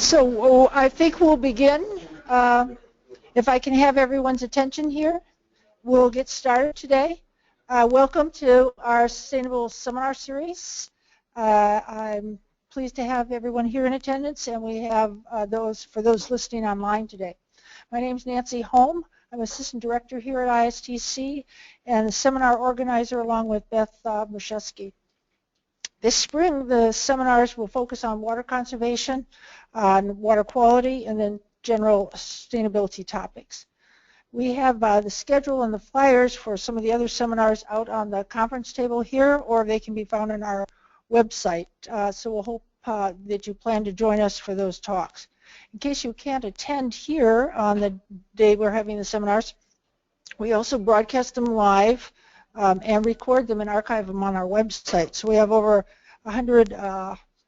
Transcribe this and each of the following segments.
So I think we'll begin. If I can have everyone's attention here, we'll get started today. Welcome to our Sustainable Seminar Series. I'm pleased to have everyone here in attendance, and we have those listening online today. My name is Nancy Holm. I'm Assistant Director here at ISTC and the seminar organizer along with Beth Muszewski. This spring, the seminars will focus on water conservation, on water quality, and then general sustainability topics. We have the schedule and the flyers for some of the other seminars out on the conference table here, or they can be found on our website. So we'll hope that you plan to join us for those talks. In case you can't attend here on the day we're having the seminars, we also broadcast them live and record them and archive them on our website. So we have over 100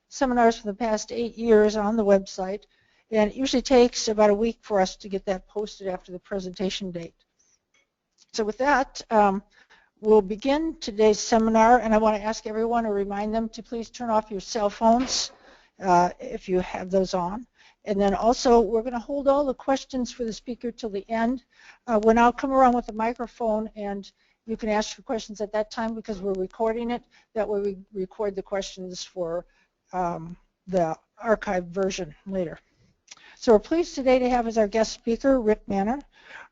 seminars for the past 8 years on the website, and it usually takes about a week for us to get that posted after the presentation date. So with that, we'll begin today's seminar, and I want to ask everyone to remind them to please turn off your cell phones if you have those on. And then also, we're going to hold all the questions for the speaker till the end, when I'll come around with a microphone, and you can ask your questions at that time because we're recording it. That way we record the questions for the archived version later. So we're pleased today to have as our guest speaker Rick Manor.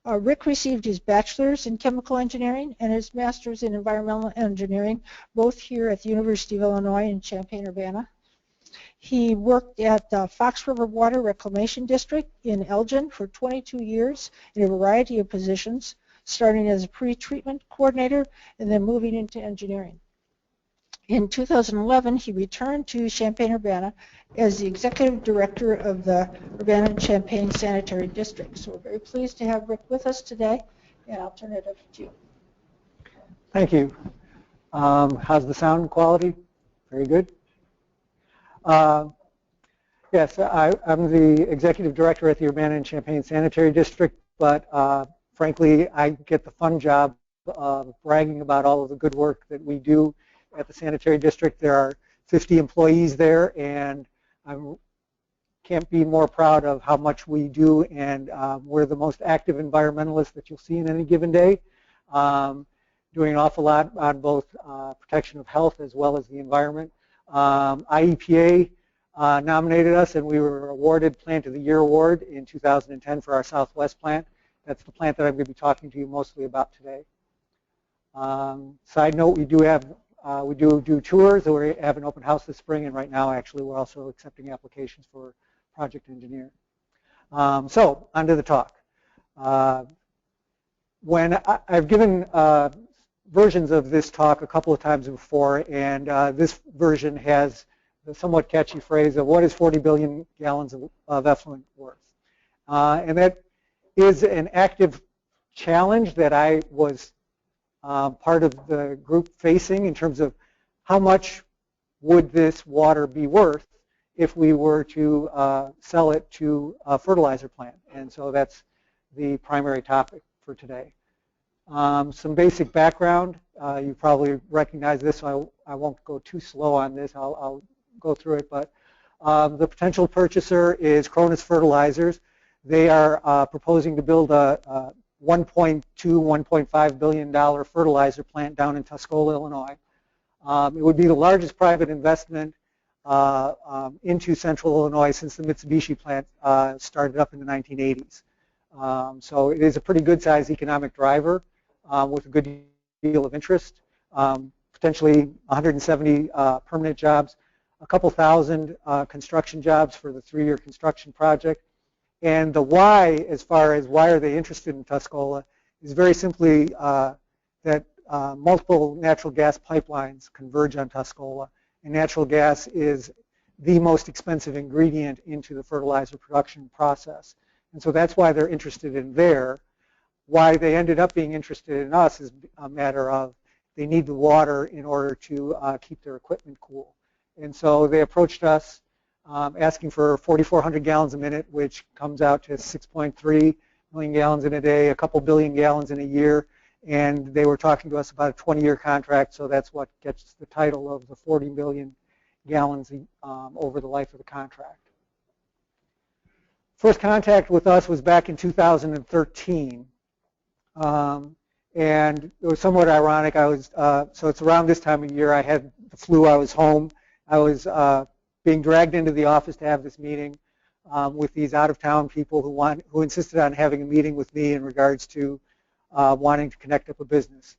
Rick received his bachelor's in chemical engineering and his master's in environmental engineering, both here at the University of Illinois in Champaign-Urbana. He worked at the Fox River Water Reclamation District in Elgin for 22 years in a variety of positions, starting as a pre-treatment coordinator and then moving into engineering. In 2011, he returned to Champaign-Urbana as the executive director of the Urbana Champaign Sanitary District. So we're very pleased to have Rick with us today, and I'll turn it over to you. Thank you. How's the sound quality? Very good. Yes, I'm the executive director at the Urbana and Champaign Sanitary District, but frankly, I get the fun job of bragging about all of the good work that we do at the Sanitary District. There are 50 employees there, and I can't be more proud of how much we do, and we're the most active environmentalists that you'll see in any given day, doing an awful lot on both protection of health as well as the environment. IEPA nominated us, and we were awarded Plant of the Year Award in 2010 for our Southwest plant. That's the plant that I'm going to be talking to you mostly about today. Side note, we do tours, and we have an open house this spring, and right now actually we're also accepting applications for project engineer. So onto the talk. When I've given versions of this talk a couple of times before, and this version has the somewhat catchy phrase of what is 40 billion gallons of effluent worth? And that is an active challenge that I was part of the group facing in terms of how much would this water be worth if we were to sell it to a fertilizer plant. And so that's the primary topic for today. Some basic background. You probably recognize this, so I won't go too slow on this. I'll go through it. But the potential purchaser is Cronus Fertilizers. They are proposing to build a $1.2, $1.5 billion fertilizer plant down in Tuscola, Illinois. It would be the largest private investment into central Illinois since the Mitsubishi plant started up in the 1980s. So it is a pretty good-sized economic driver with a good deal of interest, potentially 170 permanent jobs, a couple thousand construction jobs for the 3-year construction project. And the why, as far as why are they interested in Tuscola, is very simply that multiple natural gas pipelines converge on Tuscola, and natural gas is the most expensive ingredient into the fertilizer production process. And so that's why they're interested in there. Why they ended up being interested in us is a matter of they need the water in order to keep their equipment cool. And so they approached us asking for 4,400 gallons a minute, which comes out to 6.3 million gallons in a day, a couple billion gallons in a year. And they were talking to us about a 20-year contract, so that's what gets the title of the 40 million gallons over the life of the contract. First contact with us was back in 2013. And it was somewhat ironic. So it's around this time of year. I had the flu. I was home. I was being dragged into the office to have this meeting with these out-of-town people who insisted on having a meeting with me in regards to wanting to connect up a business.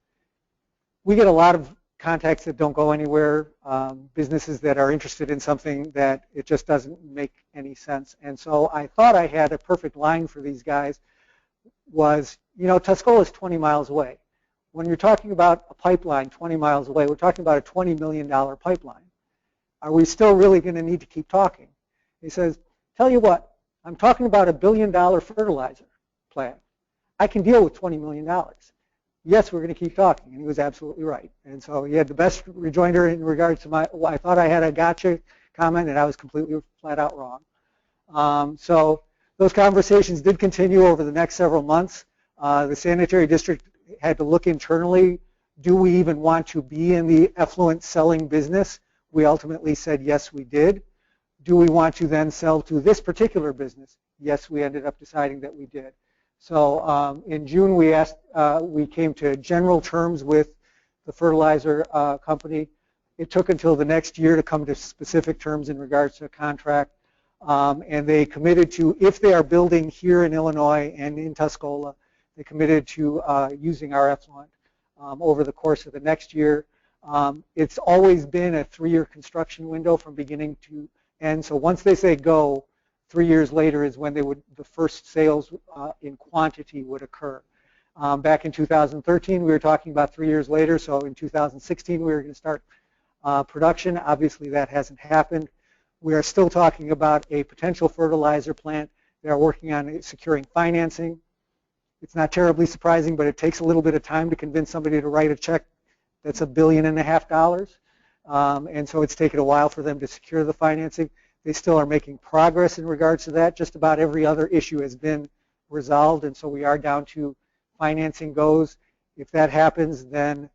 We get a lot of contacts that don't go anywhere, businesses that are interested in something that it just doesn't make any sense. And so I thought I had a perfect line for these guys was, you know, Tuscola is 20 miles away. When you're talking about a pipeline 20 miles away, we're talking about a $20 million pipeline. Are we still really going to need to keep talking? He says, tell you what, I'm talking about $1 billion fertilizer plant. I can deal with $20 million. Yes, we're going to keep talking. And he was absolutely right. And so he had the best rejoinder in regards to I thought I had a gotcha comment, and I was completely flat out wrong. So those conversations did continue over the next several months. The sanitary district had to look internally. Do we even want to be in the effluent selling business? We ultimately said yes, we did. Do we want to then sell to this particular business? Yes, we ended up deciding that we did. So in June, we came to general terms with the fertilizer company. It took until the next year to come to specific terms in regards to a contract. And they committed to, if they are building here in Illinois and in Tuscola, they committed to using our effluent over the course of the next year. It's always been a 3-year construction window from beginning to end. So once they say go, 3 years later is when the first sales in quantity would occur. Back in 2013, we were talking about 3 years later. So in 2016, we were going to start production. Obviously, that hasn't happened. We are still talking about a potential fertilizer plant. They are working on securing financing. It's not terribly surprising, but it takes a little bit of time to convince somebody to write a check that's $1.5 billion. And so it's taken a while for them to secure the financing. They still are making progress in regards to that. Just about every other issue has been resolved, and so we are down to financing goes. If that happens, then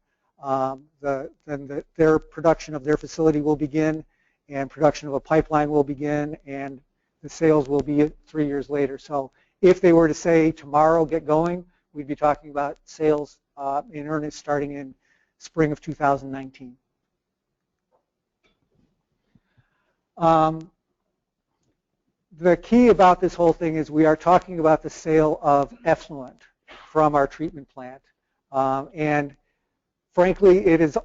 their production of their facility will begin, and production of a pipeline will begin, and the sales will be 3 years later. So if they were to say tomorrow get going, we'd be talking about sales in earnest starting in spring of 2019. The key about this whole thing is we are talking about the sale of effluent from our treatment plant. And frankly, it has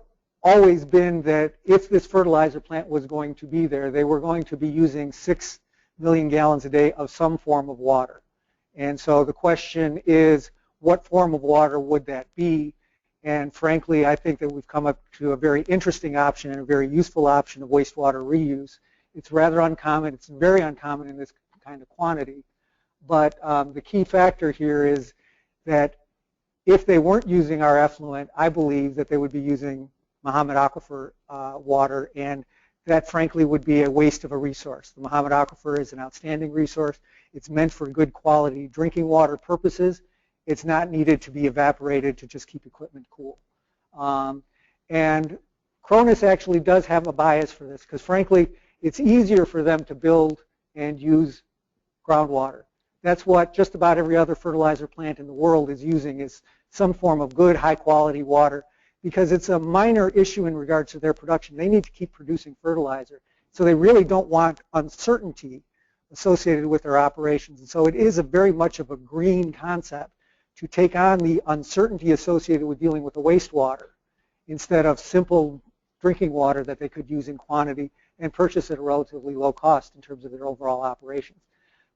always been that if this fertilizer plant was going to be there, they were going to be using 6 million gallons a day of some form of water. And so the question is, what form of water would that be? And frankly, I think that we've come up to a very interesting option and a very useful option of wastewater reuse. It's rather uncommon. It's very uncommon in this kind of quantity. But the key factor here is that if they weren't using our effluent, I believe that they would be using Mahomet Aquifer water, and that frankly would be a waste of a resource. The Mahomet Aquifer is an outstanding resource. It's meant for good quality drinking water purposes. It's not needed to be evaporated to just keep equipment cool. And Cronus actually does have a bias for this because frankly, it's easier for them to build and use groundwater. That's what just about every other fertilizer plant in the world is using, is some form of good, high-quality water, because it's a minor issue in regards to their production. They need to keep producing fertilizer. So they really don't want uncertainty associated with their operations. And so it is a very much of a green concept to take on the uncertainty associated with dealing with the wastewater instead of simple drinking water that they could use in quantity and purchase at a relatively low cost in terms of their overall operations.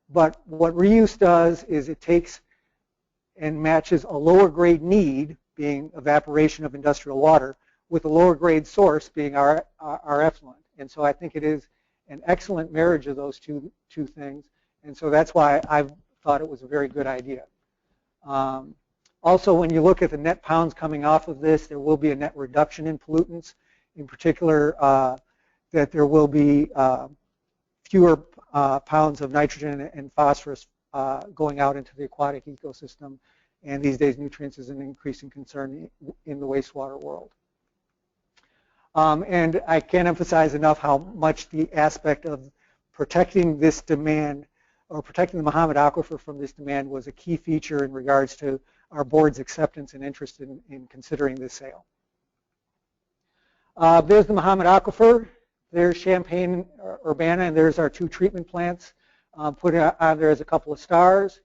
But what reuse does is it takes and matches a lower grade need, being evaporation of industrial water, with a lower grade source being our effluent. And so I think it is an excellent marriage of those two things. And so that's why I thought it was a very good idea. Also, when you look at the net pounds coming off of this, there will be a net reduction in pollutants. In particular, that there will be fewer pounds of nitrogen and phosphorus going out into the aquatic ecosystem. And these days, nutrients is an increasing concern in the wastewater world. And I can't emphasize enough how much the aspect of protecting this demand or protecting the Mahomet Aquifer from this demand was a key feature in regards to our board's acceptance and interest in considering this sale. There's the Mahomet Aquifer, there's Champaign, Urbana, and there's our 2 treatment plants. Put on there as a couple of stars.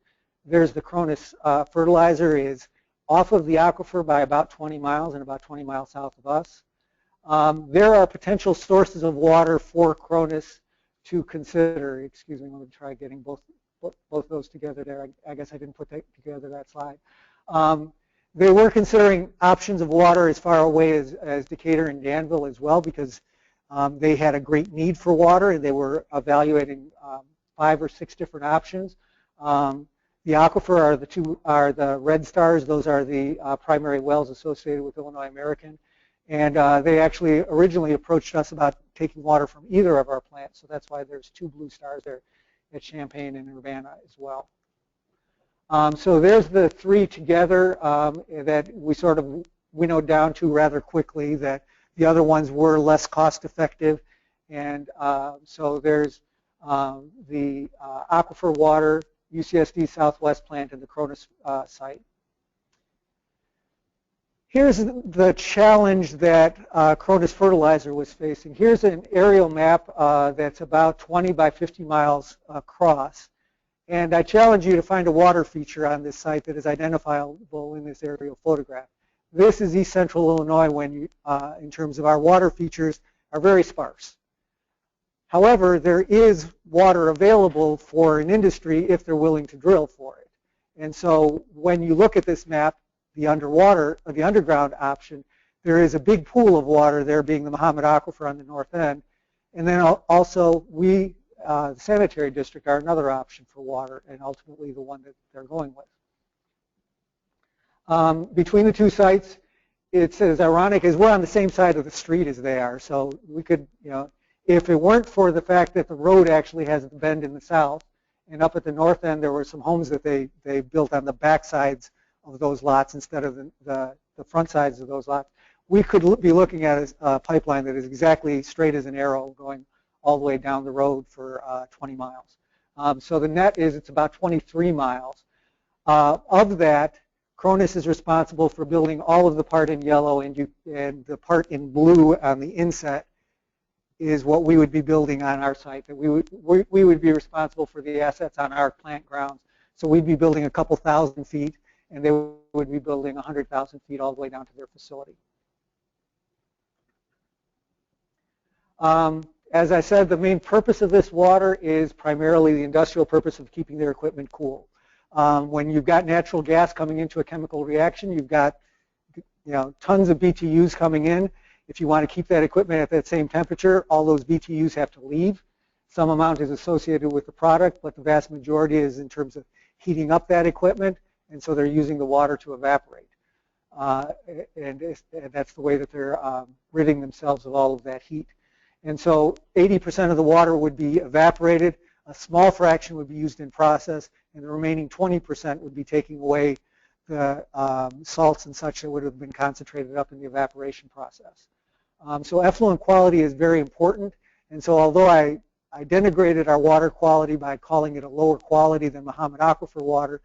There's the Cronus Fertilizer is off of the aquifer by about 20 miles and about 20 miles south of us. There are potential sources of water for Cronus to consider. Excuse me, let me try getting both those together there. I guess I didn't put together that slide. They were considering options of water as far away as Decatur and Danville as well, because they had a great need for water, and they were evaluating 5 or 6 different options. The aquifer are the red stars. Those are the primary wells associated with Illinois American. And they actually originally approached us about taking water from either of our plants. So that's why there's 2 blue stars there at Champaign and Urbana as well. So there's the 3 together that we sort of winnowed down to rather quickly, that the other ones were less cost effective. And so there's the Aquifer Water, UCSD Southwest plant, and the Cronus site. Here's the challenge that Cronus Fertilizer was facing. Here's an aerial map that's about 20 by 50 miles across. And I challenge you to find a water feature on this site that is identifiable in this aerial photograph. This is East Central Illinois when you, in terms of our water features, are very sparse. However, there is water available for an industry if they're willing to drill for it. And so when you look at this map, the underground option, there is a big pool of water there, being the Mahomet Aquifer on the north end. And then also the sanitary district are another option for water, and ultimately the one that they're going with. Between the 2 sites, it's as ironic as we're on the same side of the street as they are. So we could, if it weren't for the fact that the road actually has a bend in the south, and up at the north end there were some homes that they built on the back sides of those lots instead of the front sides of those lots, we could be looking at a pipeline that is exactly straight as an arrow going all the way down the road for 20 miles. So the net is it's about 23 miles. Of that, Cronus is responsible for building all of the part in yellow, and the part in blue on the inset is what we would be building on our site. That we would be responsible for the assets on our plant grounds. So we'd be building a couple thousand feet, and they would be building 100,000 feet all the way down to their facility. As I said, the main purpose of this water is primarily the industrial purpose of keeping their equipment cool. When you've got natural gas coming into a chemical reaction, you've got tons of BTUs coming in. If you want to keep that equipment at that same temperature, all those BTUs have to leave. Some amount is associated with the product, but the vast majority is in terms of heating up that equipment, and so they're using the water to evaporate. And that's the way that they're ridding themselves of all of that heat. And so 80% of the water would be evaporated, a small fraction would be used in process, and the remaining 20% would be taking away the salts and such that would have been concentrated up in the evaporation process. So effluent quality is very important, and so although I denigrated our water quality by calling it a lower quality than Mahomet Aquifer water,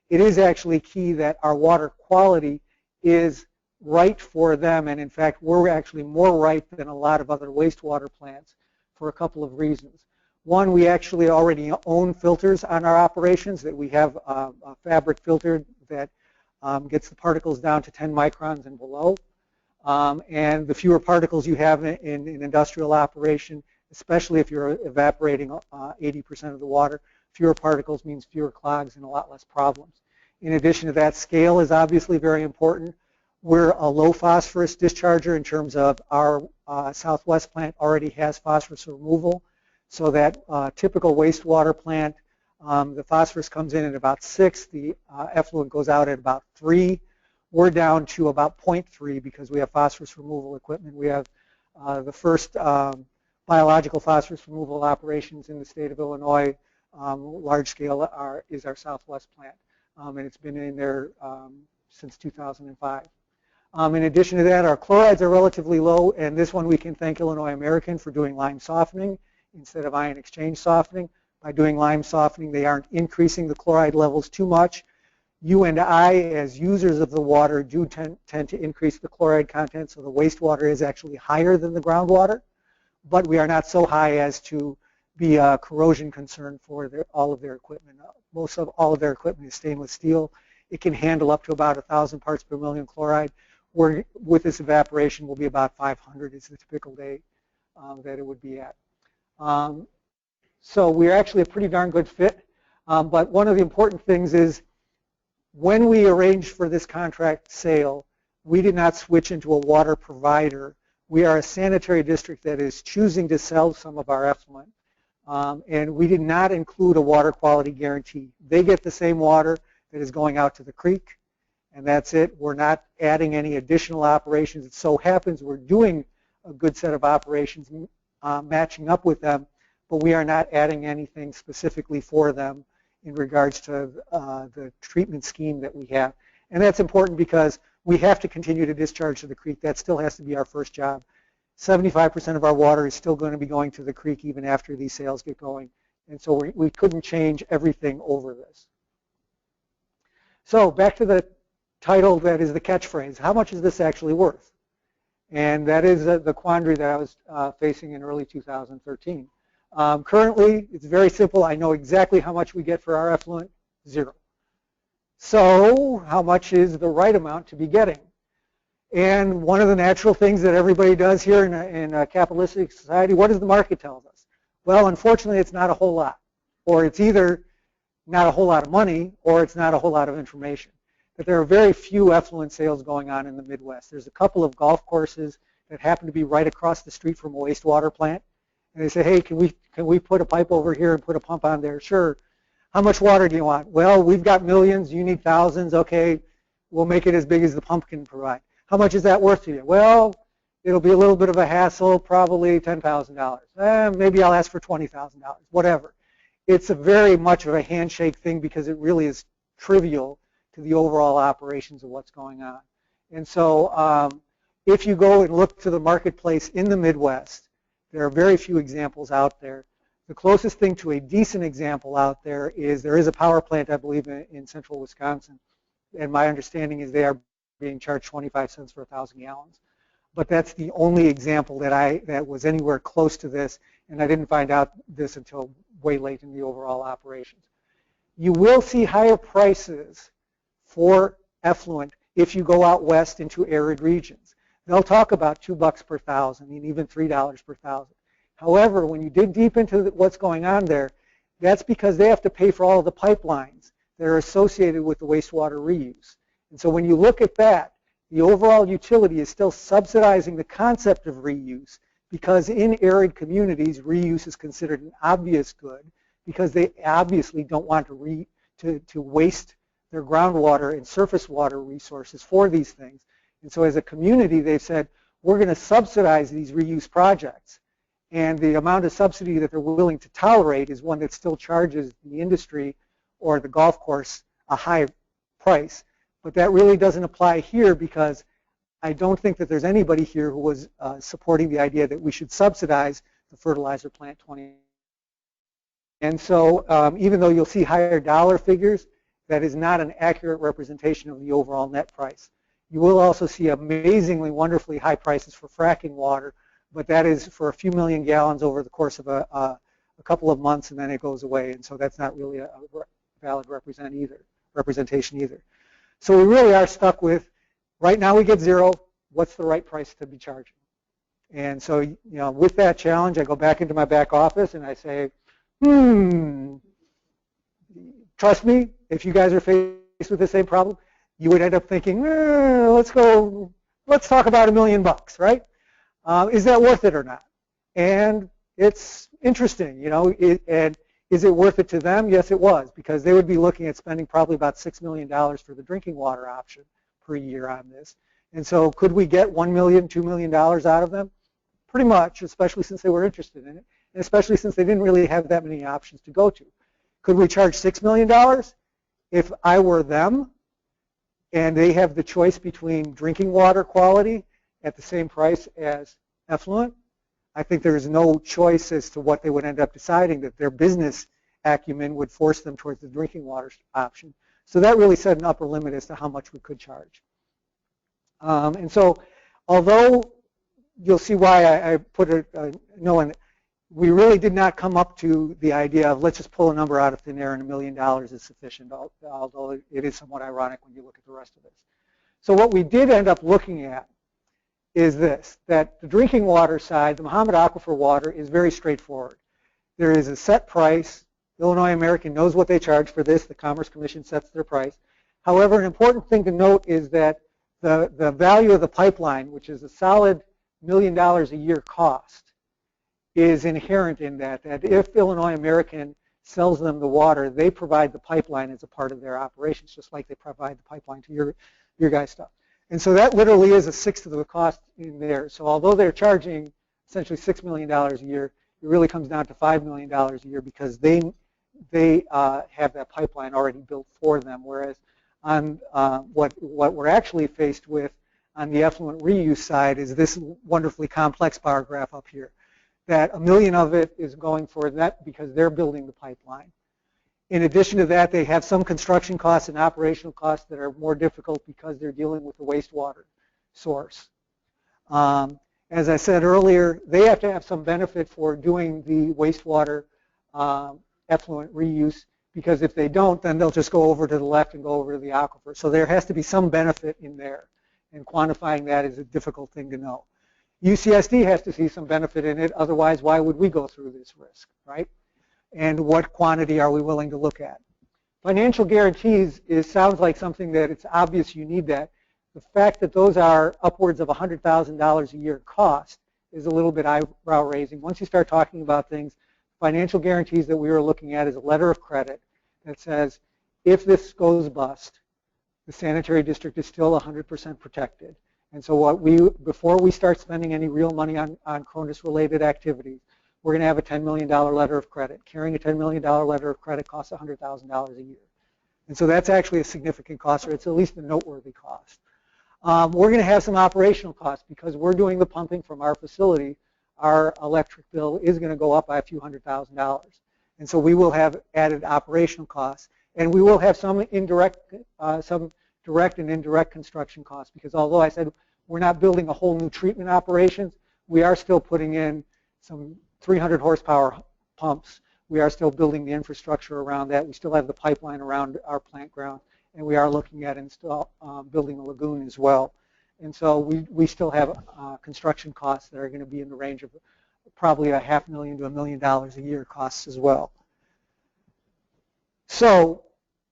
it is actually key that our water quality is right for them, and in fact we're actually more right than a lot of other wastewater plants for a couple of reasons. One, we actually already own filters on our operations, that we have a fabric filter that gets the particles down to 10 microns and below. And the fewer particles you have in an industrial operation, especially if you're evaporating 80% of the water, fewer particles means fewer clogs and a lot less problems. In addition to that, scale is obviously very important. We're a low phosphorus discharger in terms of our Southwest plant already has phosphorus removal, so that typical wastewater plant, the phosphorus comes in at about 6, the effluent goes out at about 3. We're down to about 0.3 because we have phosphorus removal equipment. We have the first biological phosphorus removal operations in the state of Illinois. Large scale is our Southwest plant, and it's been in there since 2005. In addition to that, our chlorides are relatively low, and this one we can thank Illinois American for doing lime softening instead of ion exchange softening. by doing lime softening. They aren't increasing the chloride levels too much. You and I, as users of the water, do tend to increase the chloride content, so the wastewater is actually higher than the groundwater, but we are not so high as to be a corrosion concern for all of their equipment. Most of all of their equipment is stainless steel. It can handle up to about 1,000 parts per million chloride. Where with this evaporation will be about 500 is the typical day that it would be at. So we're actually a pretty darn good fit. But one of the important things is when we arranged for this contract sale, we did not switch into a water provider. We are a sanitary district that is choosing to sell some of our effluent. And we did not include a water quality guarantee. They get the same water that is going out to the creek, and that's it. We're not adding any additional operations. It so happens we're doing a good set of operations matching up with them, but we are not adding anything specifically for them in regards to the treatment scheme that we have. And that's important because we have to continue to discharge to the creek. That still has to be our first job. 75% of our water is still going to be going to the creek even after these sales get going. And so we couldn't change everything over this. So back to the title that is the catchphrase. How much is this actually worth? And that is the quandary that I was facing in early 2013. Currently, it's very simple. I know exactly how much we get for our effluent, 0. So how much is the right amount to be getting? And one of the natural things that everybody does here in a capitalistic society, what does the market tell us? Well, unfortunately, it's not a whole lot. Or it's either not a whole lot of money, or it's not a whole lot of information. But there are very few effluent sales going on in the Midwest. There's a couple of golf courses that happen to be right across the street from a wastewater plant. And they say, hey, can we put a pipe over here and put a pump on there? Sure. How much water do you want? Well, we've got millions. You need thousands. Okay, we'll make it as big as the pump can provide. How much is that worth to you? Well, it'll be a little bit of a hassle, probably $10,000. Maybe I'll ask for $20,000, whatever. It's a very much of a handshake thing because it really is trivial to the overall operations of what's going on. And so if you go and look to the marketplace in the Midwest, there are very few examples out there. The closest thing to a decent example out there is a power plant, I believe, in central Wisconsin. And my understanding is they are being charged 25 cents for 1,000 gallons. But that's the only example that was anywhere close to this, and I didn't find out this until way late in the overall operations. You will see higher prices for effluent if you go out west into arid regions. They'll talk about $2 per thousand and even $3 per thousand. However, when you dig deep into what's going on there, that's because they have to pay for all of the pipelines that are associated with the wastewater reuse. And so when you look at that, the overall utility is still subsidizing the concept of reuse because in arid communities, reuse is considered an obvious good because they obviously don't want to waste their groundwater and surface water resources for these things. And so as a community, they've said, we're going to subsidize these reuse projects. And the amount of subsidy that they're willing to tolerate is one that still charges the industry or the golf course a high price. But that really doesn't apply here because I don't think that there's anybody here who was supporting the idea that we should subsidize the fertilizer plant 20. And so even though you'll see higher dollar figures, that is not an accurate representation of the overall net price. You will also see amazingly, wonderfully high prices for fracking water, but that is for a few million gallons over the course of a couple of months, and then it goes away. And so that's not really a valid representation either. So we really are stuck with, right now we get 0, what's the right price to be charging? And so, with that challenge, I go back into my back office and I say, trust me, if you guys are faced with the same problem, you would end up thinking, let's talk about $1 million, right? Is that worth it or not? And it's interesting, and is it worth it to them? Yes, it was, because they would be looking at spending probably about $6 million for the drinking water option per year on this. And so could we get $1 million, $2 million out of them? Pretty much, especially since they were interested in it, and especially since they didn't really have that many options to go to. Could we charge $6 million? If I were them and they have the choice between drinking water quality at the same price as effluent, I think there is no choice as to what they would end up deciding, that their business acumen would force them towards the drinking water option. So that really set an upper limit as to how much we could charge. And so although you'll see why I put a no in it, we really did not come up to the idea of let's just pull a number out of thin air and $1 million is sufficient, although it is somewhat ironic when you look at the rest of this. So what we did end up looking at is this, that the drinking water side, the Mahomet Aquifer water, is very straightforward. There is a set price. Illinois American knows what they charge for this. The Commerce Commission sets their price. However, an important thing to note is that the value of the pipeline, which is a solid $1 million a year cost, is inherent in that if Illinois American sells them the water, they provide the pipeline as a part of their operations, just like they provide the pipeline to your guys' stuff. And so that literally is a sixth of the cost in there. So although they're charging essentially $6 million a year, it really comes down to $5 million a year because they have that pipeline already built for them. Whereas on what we're actually faced with on the effluent reuse side is this wonderfully complex bar graph up here. That $1 million of it is going for that because they're building the pipeline. In addition to that, they have some construction costs and operational costs that are more difficult because they're dealing with the wastewater source. As I said earlier, they have to have some benefit for doing the wastewater effluent reuse, because if they don't, then they'll just go over to the left and go over to the aquifer. So there has to be some benefit in there, and quantifying that is a difficult thing to know. UCSD has to see some benefit in it, otherwise why would we go through this risk, right? And what quantity are we willing to look at? Financial guarantees sounds like something that it's obvious you need that. The fact that those are upwards of $100,000 a year cost is a little bit eyebrow raising. Once you start talking about things, financial guarantees that we were looking at is a letter of credit that says if this goes bust, the sanitary district is still 100% protected. And so before we start spending any real money on Cronus related activities, we're going to have a $10 million letter of credit. Carrying a $10 million letter of credit costs $100,000 a year. And so that's actually a significant cost, or it's at least a noteworthy cost. We're going to have some operational costs because we're doing the pumping from our facility. Our electric bill is going to go up by a few $100,000. And so we will have added operational costs. And we will have some direct and indirect construction costs, because although I said we're not building a whole new treatment operations, we are still putting in some 300 horsepower pumps. We are still building the infrastructure around that. We still have the pipeline around our plant ground, and we are looking at building a lagoon as well. And so we still have construction costs that are going to be in the range of probably a $500,000 to $1 million a year costs as well. So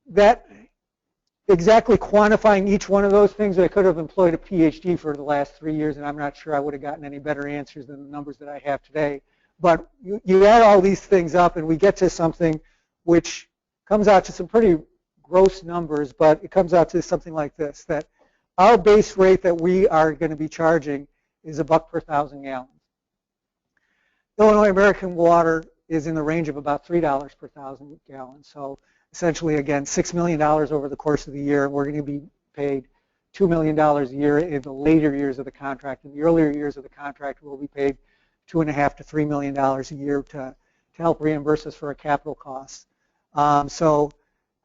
that exactly quantifying each one of those things, I could have employed a PhD for the last 3 years, and I'm not sure I would have gotten any better answers than the numbers that I have today. But you add all these things up, and we get to something which comes out to some pretty gross numbers, but it comes out to something like this, that our base rate that we are going to be charging is $1 per 1,000 gallons. Illinois American Water is in the range of about $3 per 1,000 gallons. So essentially, again, $6 million over the course of the year. We're going to be paid $2 million a year in the later years of the contract. In the earlier years of the contract, we'll be paid $2.5 to $3 million a year to help reimburse us for our capital costs. So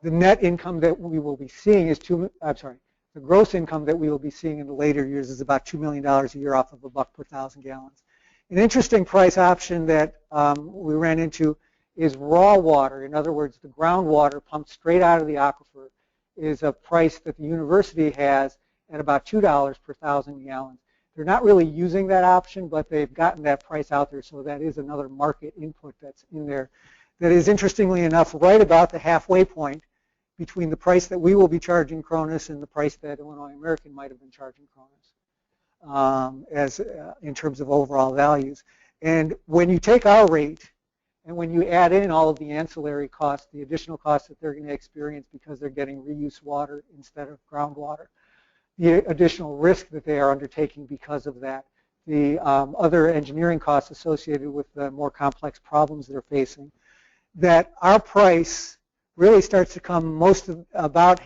the net income that we will be seeing is the gross income that we will be seeing in the later years is about $2 million a year off of $1 per 1,000 gallons. An interesting price option that we ran into is raw water. In other words, the groundwater pumped straight out of the aquifer is a price that the university has at about $2 per 1,000 gallons. They're not really using that option, but they've gotten that price out there, so that is another market input that's in there. That is, interestingly enough, right about the halfway point between the price that we will be charging Cronus and the price that Illinois American might have been charging Cronus in terms of overall values. And when you take our rate and when you add in all of the ancillary costs, the additional costs that they're going to experience because they're getting reuse water instead of groundwater, the additional risk that they are undertaking because of that, the other engineering costs associated with the more complex problems they're facing, that our price really starts to come about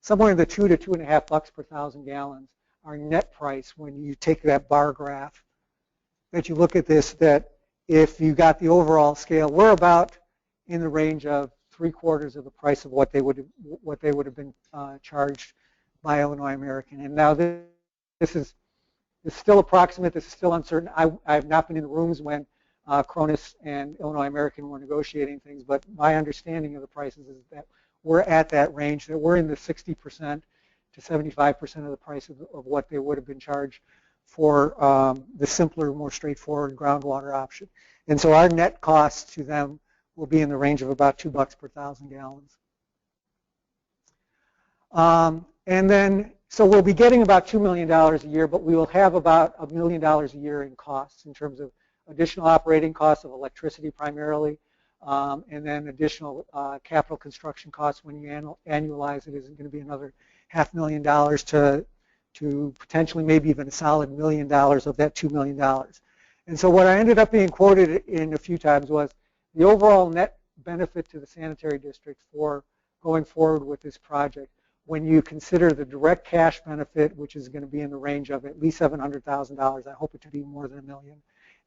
somewhere in the $2 to $2.5 per 1,000 gallons, our net price when you take that bar graph, that you look at this, that if you got the overall scale, we're about in the range of 3/4 of the price of what they would have been charged by Illinois American. And now this is still approximate. This is still uncertain. I have not been in the rooms when Cronus and Illinois American were negotiating things, but my understanding of the prices is that we're at that range, that we're in the 60% to 75% of the price of what they would have been charged for the simpler, more straightforward groundwater option. And so our net cost to them will be in the range of about $2 per 1,000 gallons. And then, so we'll be getting about $2 million a year, but we will have about $1 million a year in costs in terms of additional operating costs of electricity primarily, and then additional capital construction costs. When you annualize it, is going to be another $500,000 to potentially maybe even a solid $1 million of that $2 million. And so what I ended up being quoted in a few times was the overall net benefit to the sanitary district for going forward with this project, when you consider the direct cash benefit, which is going to be in the range of at least $700,000. I hope it to be more than $1 million.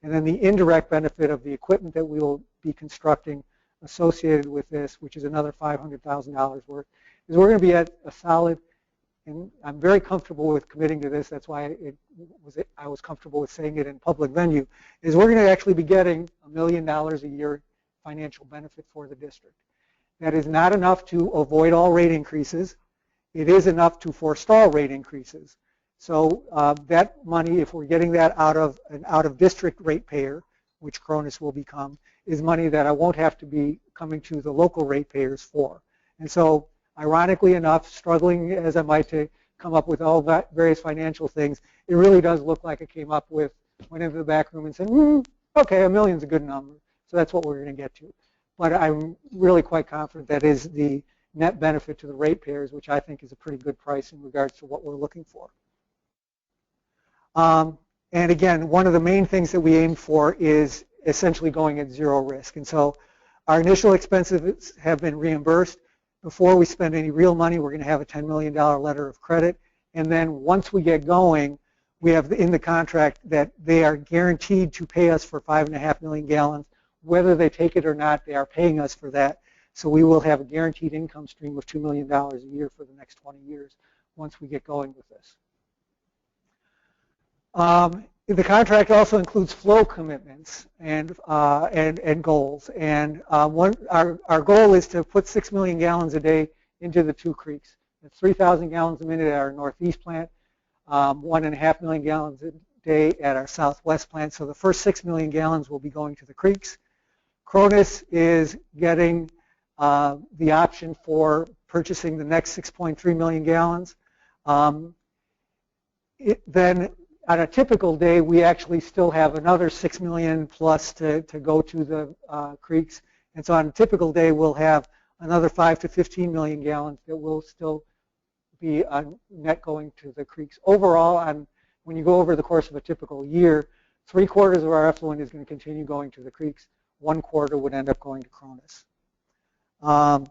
And then the indirect benefit of the equipment that we will be constructing associated with this, which is another $500,000 worth, is we're going to be at a solid, and I'm very comfortable with committing to this, that's why I was comfortable with saying it in public venue, is we're going to actually be getting $1 million a year financial benefit for the district. That is not enough to avoid all rate increases. It is enough to forestall rate increases. So that money, if we're getting that out of an out-of-district ratepayer, which Cronus will become, is money that I won't have to be coming to the local ratepayers for. And so, ironically enough, struggling as I might to come up with all that various financial things, it really does look like I came up with, went into the back room and said, okay, $1 million's a good number. So that's what we're going to get to. But I'm really quite confident that is the net benefit to the ratepayers, which I think is a pretty good price in regards to what we're looking for. And again, one of the main things that we aim for is essentially going at zero risk. And so our initial expenses have been reimbursed. Before we spend any real money, we're going to have a $10 million letter of credit. And then once we get going, we have in the contract that they are guaranteed to pay us for 5.5 million gallons. Whether they take it or not, they are paying us for that. So we will have a guaranteed income stream of $2 million a year for the next 20 years once we get going with this. The contract also includes flow commitments and goals. And our goal is to put 6 million gallons a day into the two creeks. That's 3,000 gallons a minute at our northeast plant, 1.5 million gallons a day at our southwest plant. So the first 6 million gallons will be going to the creeks. Cronus is getting the option for purchasing the next 6.3 million gallons. Then on a typical day, we actually still have another 6 million plus to go to the creeks. And so on a typical day, we'll have another 5 to 15 million gallons that will still be net going to the creeks. Overall, when you go over the course of a typical year, 3/4 of our effluent is going to continue going to the creeks. 1/4 would end up going to Cronus. And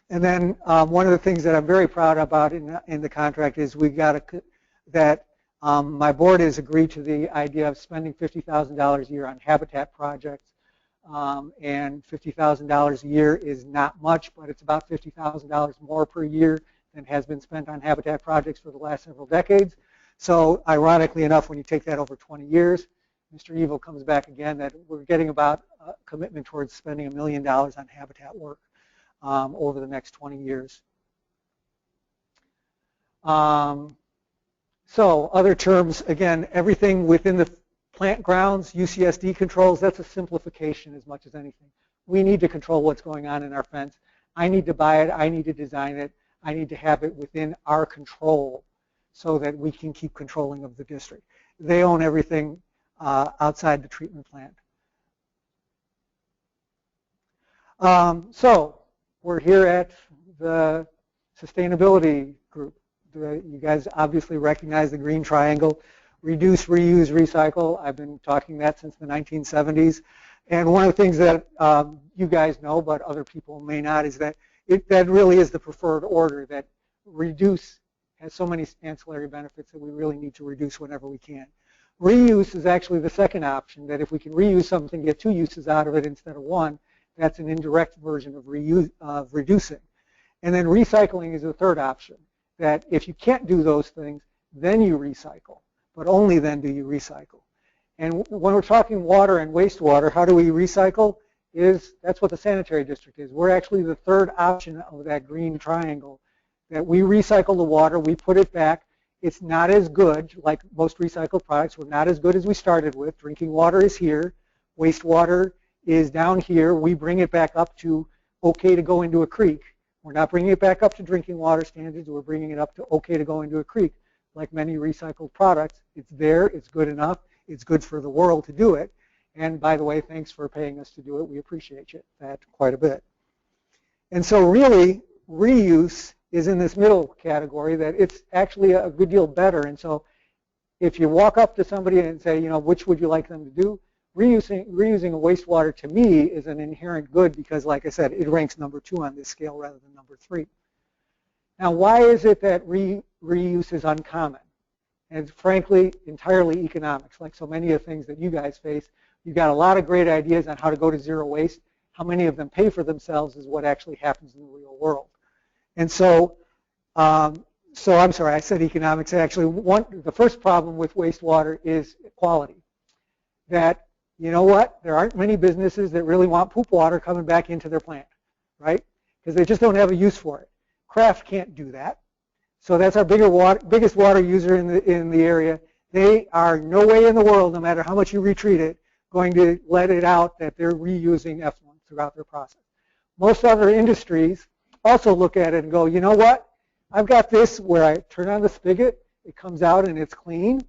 then one of the things that I'm very proud about in the contract is we got that my board has agreed to the idea of spending $50,000 a year on habitat projects. And $50,000 a year is not much, but it's about $50,000 more per year than has been spent on habitat projects for the last several decades. So ironically enough, when you take that over 20 years, Mr. Evil comes back again that we're getting about a commitment towards spending $1 million on habitat work over the next 20 years. So other terms, again, everything within the plant grounds, UCSD controls, that's a simplification as much as anything. We need to control what's going on in our fence. I need to buy it. I need to design it. I need to have it within our control so that we can keep controlling of the district. They own everything outside the treatment plant. So we're here at the sustainability group. You guys obviously recognize the green triangle. Reduce, reuse, recycle. I've been talking that since the 1970s. And one of the things that you guys know, but other people may not, is that that really is the preferred order, that reduce has so many ancillary benefits that we really need to reduce whenever we can. Reuse is actually the second option, that if we can reuse something, get two uses out of it instead of one, That's an indirect version of reducing. And then recycling is the third option, that if you can't do those things, then you recycle, but only then do you recycle. And when we're talking water and wastewater, how do we recycle? That's what the sanitary district is. We're actually the third option of that green triangle, that we recycle the water, we put it back. It's not as good, like most recycled products, we're not as good as we started with. Drinking water is here, wastewater is down here. We bring it back up to okay to go into a creek. We're not bringing it back up to drinking water standards, we're bringing it up to okay to go into a creek. Like many recycled products, it's there, it's good enough, it's good for the world to do it. And by the way, thanks for paying us to do it. We appreciate that quite a bit. And so really, reuse is in this middle category, that it's actually a good deal better. And so if you walk up to somebody and say, you know, which would you like them to do? Reusing a wastewater to me is an inherent good because, like I said, it ranks number 2 on this scale rather than number 3. Now, why is it that reuse is uncommon? And it's frankly entirely economics, like so many of the things that you guys face. You've got a lot of great ideas on how to go to zero waste. How many of them pay for themselves is what actually happens in the real world. And so, I'm sorry, I said economics. Actually, the first problem with wastewater is quality. That, you know what, there aren't many businesses that really want poop water coming back into their plant, right? Because they just don't have a use for it. Kraft can't do that. So that's our biggest water user in the area. They are no way in the world, no matter how much you retreat it, going to let it out that they're reusing effluent throughout their process. Most other industries also look at it and go, you know what, I've got this where I turn on the spigot, it comes out and it's clean,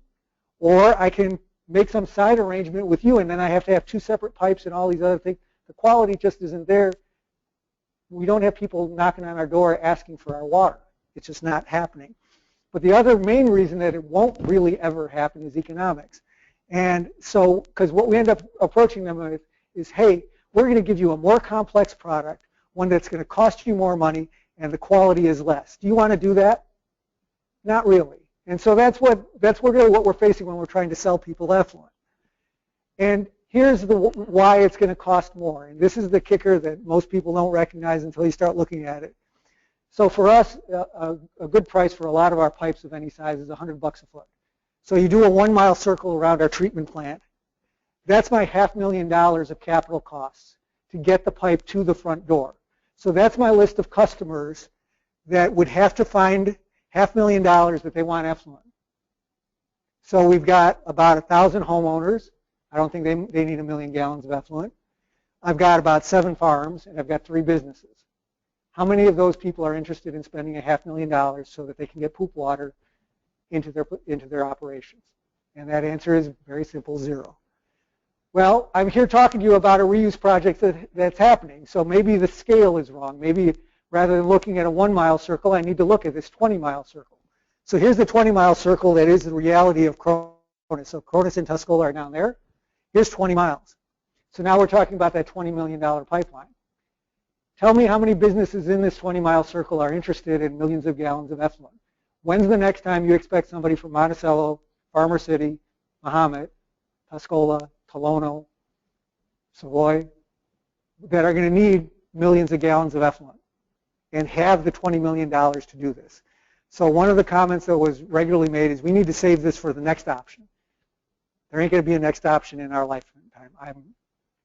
or I can make some side arrangement with you and then I have to have 2 separate pipes and all these other things. The quality just isn't there. We don't have people knocking on our door asking for our water. It's just not happening. But the other main reason that it won't really ever happen is economics. And so, because what we end up approaching them with is, hey, we're going to give you a more complex product, one that's going to cost you more money, and the quality is less. Do you want to do that? Not really. And so that's really what we're facing when we're trying to sell people effluent. And here's why it's going to cost more. And this is the kicker that most people don't recognize until you start looking at it. So for us, a good price for a lot of our pipes of any size is $100 a foot. So you do a 1-mile circle around our treatment plant. That's my $500,000 of capital costs to get the pipe to the front door. So that's my list of customers that would have to find $500,000 that they want effluent. So we've got about 1,000 homeowners. I don't think they need 1 million gallons of effluent. I've got about 7 farms, and I've got 3 businesses. How many of those people are interested in spending $500,000 so that they can get poop water into their operations? And that answer is very simple, 0. Well, I'm here talking to you about a reuse project that's happening. So maybe the scale is wrong. Maybe rather than looking at a 1-mile circle, I need to look at this 20-mile circle. So here's the 20-mile circle that is the reality of Cronus. So Cronus and Tuscola are down there. Here's 20 miles. So now we're talking about that $20 million pipeline. Tell me how many businesses in this 20-mile circle are interested in millions of gallons of effluent. When's the next time you expect somebody from Monticello, Farmer City, Mahomet, Tuscola, Tolono, Savoy, that are going to need millions of gallons of effluent and have the $20 million to do this? So one of the comments that was regularly made is we need to save this for the next option. There ain't going to be a next option in our lifetime.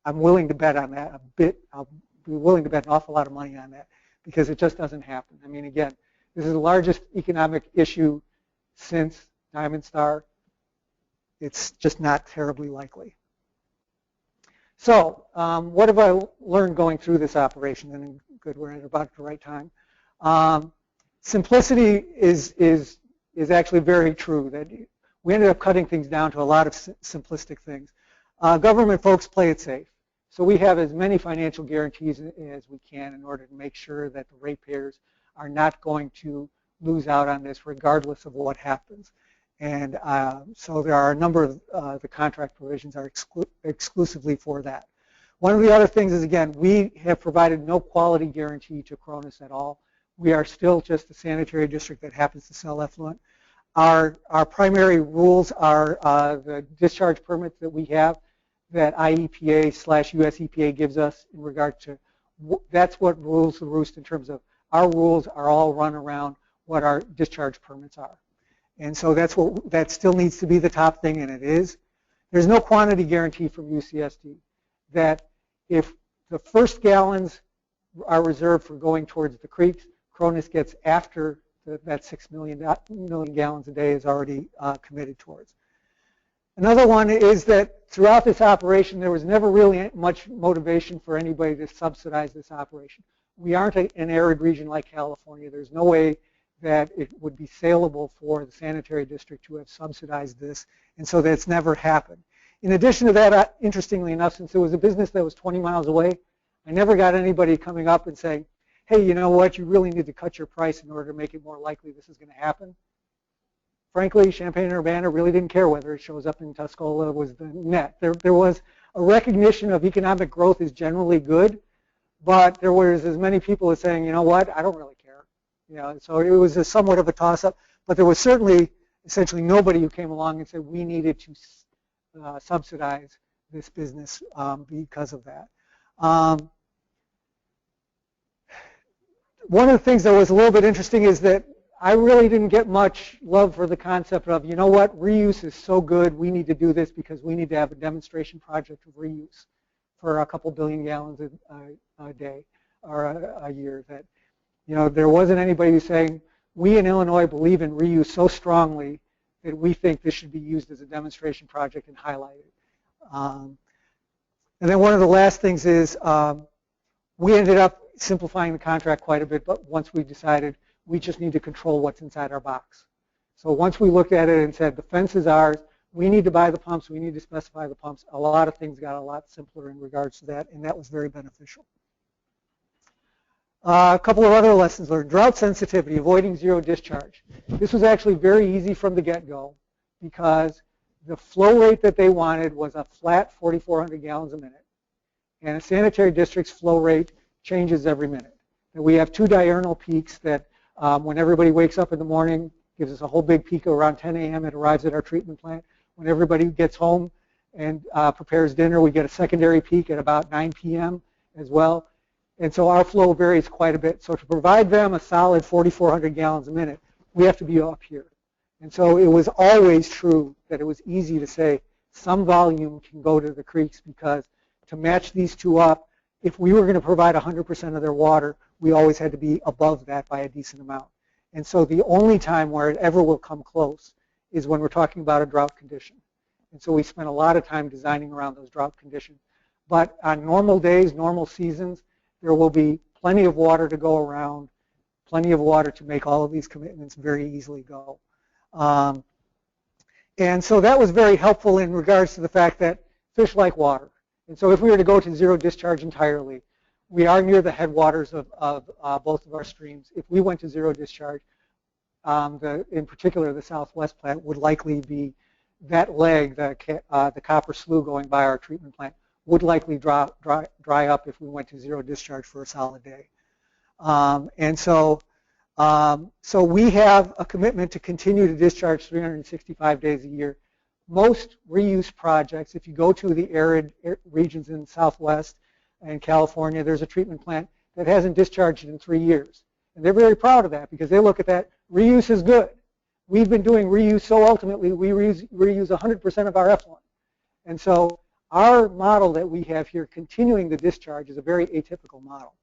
I'm willing to bet on that a bit. I'll be willing to bet an awful lot of money on that because it just doesn't happen. I mean, again, this is the largest economic issue since Diamond Star. It's just not terribly likely. So what have I learned going through this operation? And good, we're at about the right time. Simplicity is actually very true. That we ended up cutting things down to a lot of simplistic things. Government folks play it safe. So we have as many financial guarantees as we can in order to make sure that the ratepayers are not going to lose out on this regardless of what happens. And so there are a number of the contract provisions are exclusively for that. One of the other things is, again, we have provided no quality guarantee to Cronus at all. We are still just a sanitary district that happens to sell effluent. Our primary rules are the discharge permits that we have. that IEPA/US EPA gives us in regard to, that's what rules the roost in terms of our rules are all run around what our discharge permits are. And so that still needs to be the top thing, and it is. There's no quantity guarantee from UCSD that if the first gallons are reserved for going towards the creeks, Cronus gets after that 6 million gallons a day is already committed towards. Another one is that throughout this operation, there was never really much motivation for anybody to subsidize this operation. We aren't an arid region like California. There's no way that it would be saleable for the sanitary district to have subsidized this, and so that's never happened. In addition to that, interestingly enough, since it was a business that was 20 miles away, I never got anybody coming up and saying, hey, you know what, you really need to cut your price in order to make it more likely this is going to happen. Frankly, Champaign and Urbana really didn't care whether it shows up in Tuscola was the net. There was a recognition of economic growth is generally good, but there was as many people as saying, you know what, I don't really care. You know, so it was somewhat of a toss-up, but there was certainly essentially nobody who came along and said we needed to subsidize this business because of that. One of the things that was a little bit interesting is that I really didn't get much love for the concept of, you know what, reuse is so good, we need to do this because we need to have a demonstration project of reuse for a couple billion gallons a day or a year. That, you know, there wasn't anybody who's saying, we in Illinois believe in reuse so strongly that we think this should be used as a demonstration project and highlighted. And then one of the last things is we ended up simplifying the contract quite a bit, but once we decided we just need to control what's inside our box. So once we looked at it and said the fence is ours, we need to buy the pumps, we need to specify the pumps, a lot of things got a lot simpler in regards to that, and that was very beneficial. A couple of other lessons learned. Drought sensitivity, avoiding zero discharge. This was actually very easy from the get-go because the flow rate that they wanted was a flat 4,400 gallons a minute. And a sanitary district's flow rate changes every minute. And we have two diurnal peaks that when everybody wakes up in the morning, gives us a whole big peak around 10 a.m. It arrives at our treatment plant. When everybody gets home and prepares dinner, we get a secondary peak at about 9 p.m. as well. And so our flow varies quite a bit. So to provide them a solid 4,400 gallons a minute, we have to be up here. And so it was always true that it was easy to say some volume can go to the creeks because to match these two up, if we were going to provide 100% of their water, we always had to be above that by a decent amount. And so the only time where it ever will come close is when we're talking about a drought condition. And so we spent a lot of time designing around those drought conditions. But on normal days, normal seasons, there will be plenty of water to go around, plenty of water to make all of these commitments very easily go. And so that was very helpful in regards to the fact that fish like water. And so if we were to go to zero discharge entirely, we are near the headwaters of both of our streams. If we went to zero discharge, in particular the southwest plant would likely be that leg, the copper slough going by our treatment plant, would likely dry up if we went to zero discharge for a solid day. And so we have a commitment to continue to discharge 365 days a year. Most reuse projects, if you go to the arid regions in the Southwest and California, there's a treatment plant that hasn't discharged in 3 years. And they're very proud of that because they look at that. Reuse is good. We've been doing reuse so ultimately we reuse 100% of our effluent. And so our model that we have here, continuing the discharge, is a very atypical model.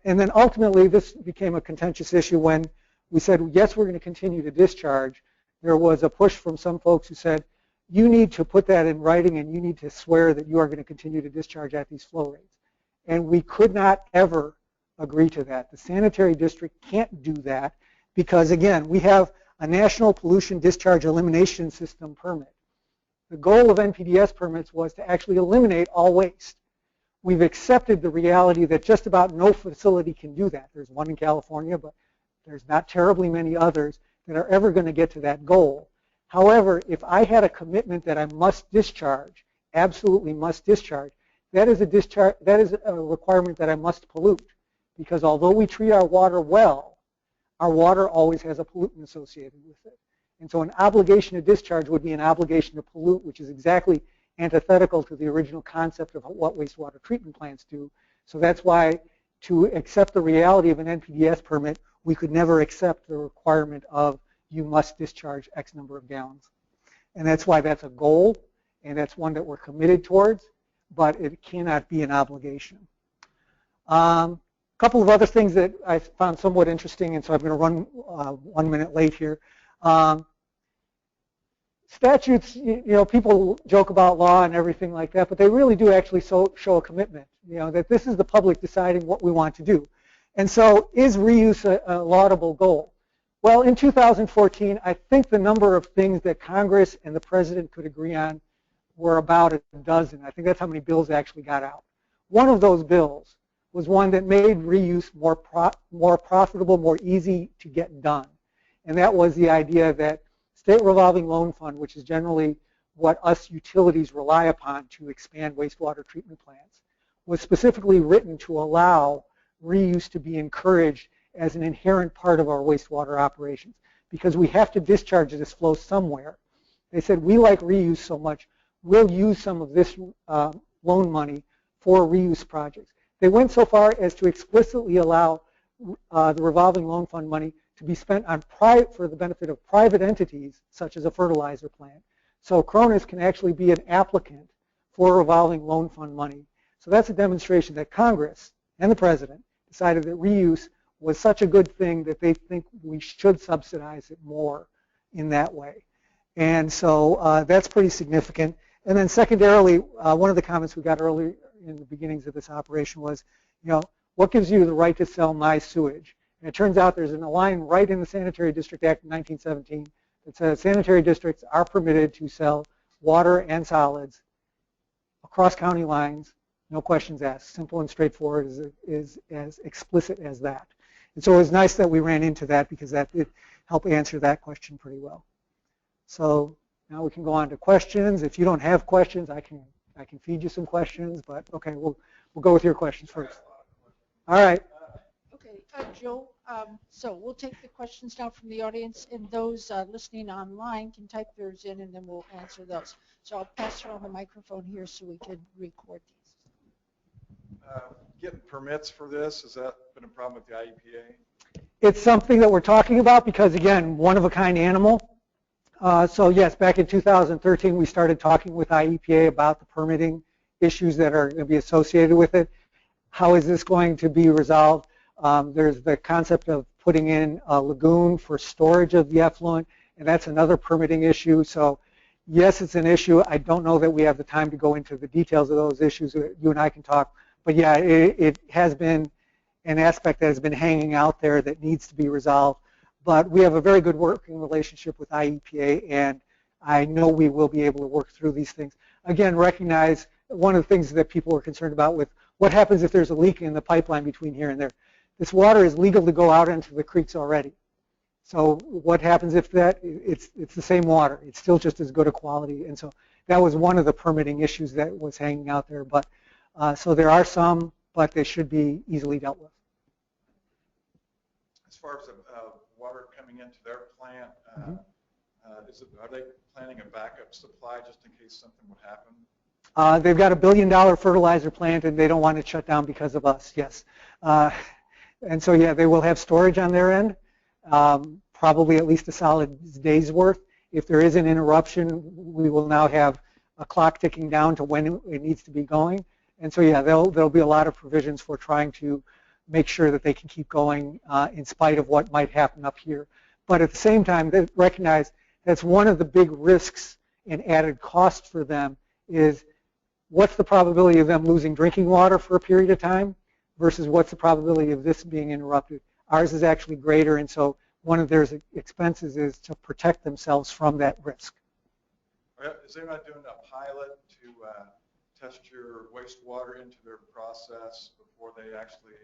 And then ultimately this became a contentious issue when we said, yes, we're going to continue to discharge. There was a push from some folks who said, you need to put that in writing and you need to swear that you are going to continue to discharge at these flow rates. And we could not ever agree to that. The sanitary district can't do that because, again, we have a National Pollution Discharge Elimination System permit. The goal of NPDES permits was to actually eliminate all waste. We've accepted the reality that just about no facility can do that. There's one in California, but there's not terribly many others that are ever going to get to that goal. However, if I had a commitment that I must discharge, absolutely must discharge, that is a requirement that I must pollute. Because although we treat our water well, our water always has a pollutant associated with it. And so an obligation to discharge would be an obligation to pollute, which is exactly antithetical to the original concept of what wastewater treatment plants do. So that's why to accept the reality of an NPDES permit, we could never accept the requirement of you must discharge X number of gallons. And that's why that's a goal, and that's one that we're committed towards, but it cannot be an obligation. A couple of other things that I found somewhat interesting, and so I'm going to run 1 minute late here. Statutes, you know, people joke about law and everything like that, but they really do actually show a commitment, you know, that this is the public deciding what we want to do. And so is reuse a laudable goal? Well, in 2014, I think the number of things that Congress and the President could agree on were about a dozen. I think that's how many bills actually got out. One of those bills was one that made reuse more profitable, more easy to get done. And that was the idea that state revolving loan fund, which is generally what us utilities rely upon to expand wastewater treatment plants, was specifically written to allow reuse to be encouraged as an inherent part of our wastewater operations, because we have to discharge this flow somewhere. They said, we like reuse so much, we'll use some of this loan money for reuse projects. They went so far as to explicitly allow the revolving loan fund money to be spent on for the benefit of private entities, such as a fertilizer plant. So Cronus can actually be an applicant for revolving loan fund money. So that's a demonstration that Congress and the President decided that reuse was such a good thing that they think we should subsidize it more in that way. And so that's pretty significant. And then secondarily, one of the comments we got earlier in the beginnings of this operation was, you know, what gives you the right to sell my sewage? And it turns out there's a line right in the Sanitary District Act of 1917 that says sanitary districts are permitted to sell water and solids across county lines, no questions asked. Simple and straightforward is as explicit as that. And so it was nice that we ran into that, because that did help answer that question pretty well. So now we can go on to questions. If you don't have questions, I can feed you some questions, but okay, we'll go with your questions first. All right. Okay, Joe, so we'll take the questions now from the audience, and those listening online can type theirs in, and then we'll answer those. So I'll pass around the microphone here so we can record these. Getting permits for this, has that been a problem with the IEPA? It's something that we're talking about because, again, one-of-a-kind animal. So yes, back in 2013, we started talking with IEPA about the permitting issues that are going to be associated with it. How is this going to be resolved? There's the concept of putting in a lagoon for storage of the effluent, and that's another permitting issue. So yes, it's an issue. I don't know that we have the time to go into the details of those issues. You and I can talk. But yeah, it has been an aspect that has been hanging out there that needs to be resolved. But we have a very good working relationship with IEPA, and I know we will be able to work through these things. Again, recognize one of the things that people are concerned about with what happens if there's a leak in the pipeline between here and there. This water is legal to go out into the creeks already. So what happens if it's the same water? It's still just as good a quality. And so that was one of the permitting issues that was hanging out there. But so there are some, but they should be easily dealt with. As far as the water coming into their plant, are they planning a backup supply just in case something would happen? They've got $1 billion fertilizer plant, and they don't want it shut down because of us, yes. And so, yeah, they will have storage on their end, probably at least a solid day's worth. If there is an interruption, we will now have a clock ticking down to when it needs to be going. And so, yeah, there'll be a lot of provisions for trying to make sure that they can keep going in spite of what might happen up here. But at the same time, they recognize that's one of the big risks and added cost for them is what's the probability of them losing drinking water for a period of time versus what's the probability of this being interrupted. Ours is actually greater, and so one of their expenses is to protect themselves from that risk. Is they not doing a pilot to test your wastewater into their process before they actually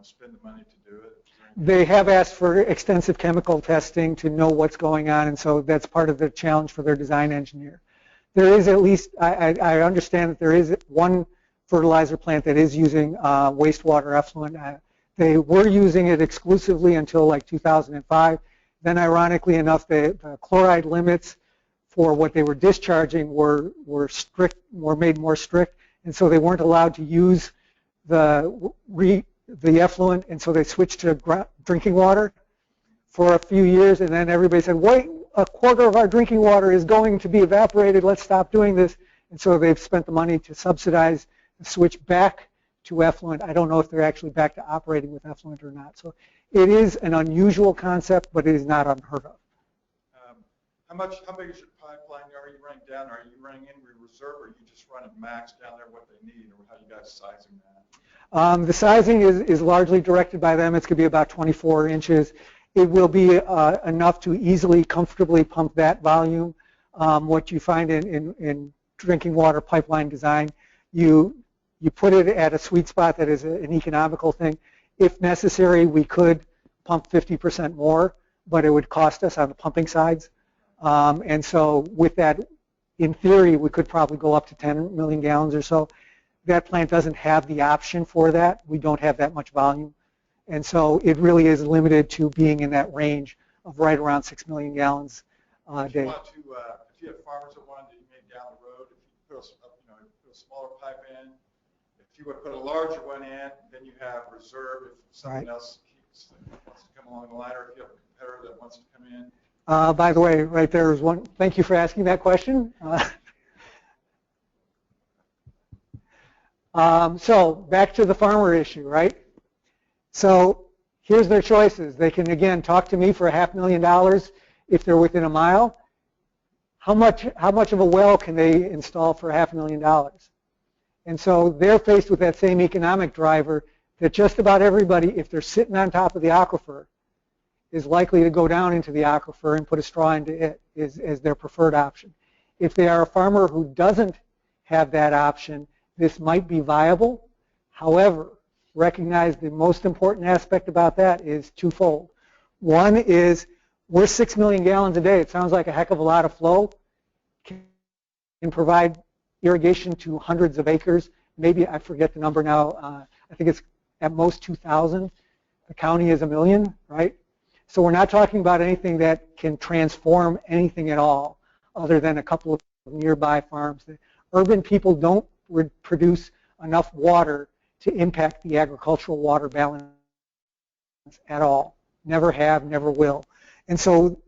spend the money to do it? They have asked for extensive chemical testing to know what's going on, and so that's part of the challenge for their design engineer. There is at least, I understand that there is one fertilizer plant that is using wastewater effluent. They were using it exclusively until like 2005. Then ironically enough, the chloride limits for what they were discharging were made more strict, and so they weren't allowed to use the effluent, and so they switched to drinking water for a few years, and then everybody said, wait, a quarter of our drinking water is going to be evaporated, let's stop doing this. And so they've spent the money to subsidize the switch back to effluent. I don't know if they're actually back to operating with effluent or not. So it is an unusual concept, but it is not unheard of. How big is your pipeline? Are you running down? Are you running in reserve, or are you just running max down there what they need, or how are you guys sizing that? The sizing is largely directed by them. It's going to be about 24 inches. It will be enough to easily, comfortably pump that volume. What you find in drinking water pipeline design, you put it at a sweet spot that is an economical thing. If necessary, we could pump 50% more, but it would cost us on the pumping sides. And so with that, in theory, we could probably go up to 10 million gallons or so. That plant doesn't have the option for that. We don't have that much volume. And so it really is limited to being in that range of right around 6 million gallons a day. If you have farmers that wanted to make down the road, if you put a smaller pipe in, if you would put a larger one in, then you have reserve if someone else wants to come along the line, or if you have a competitor that wants to come in. By the way, right there is one. Thank you for asking that question. So back to the farmer issue, right? So here's their choices. They can, again, talk to me for $500,000 if they're within a mile. How much of a well can they install for $500,000? And so they're faced with that same economic driver that just about everybody, if they're sitting on top of the aquifer, is likely to go down into the aquifer and put a straw into it as their preferred option. If they are a farmer who doesn't have that option, this might be viable. However, recognize the most important aspect about that is twofold. One is we're 6 million gallons a day. It sounds like a heck of a lot of flow. Can provide irrigation to hundreds of acres. Maybe, I forget the number now, I think it's at most 2,000. The county is 1 million, right? So we're not talking about anything that can transform anything at all other than a couple of nearby farms. The urban people don't produce enough water to impact the agricultural water balance at all. Never have, never will. And so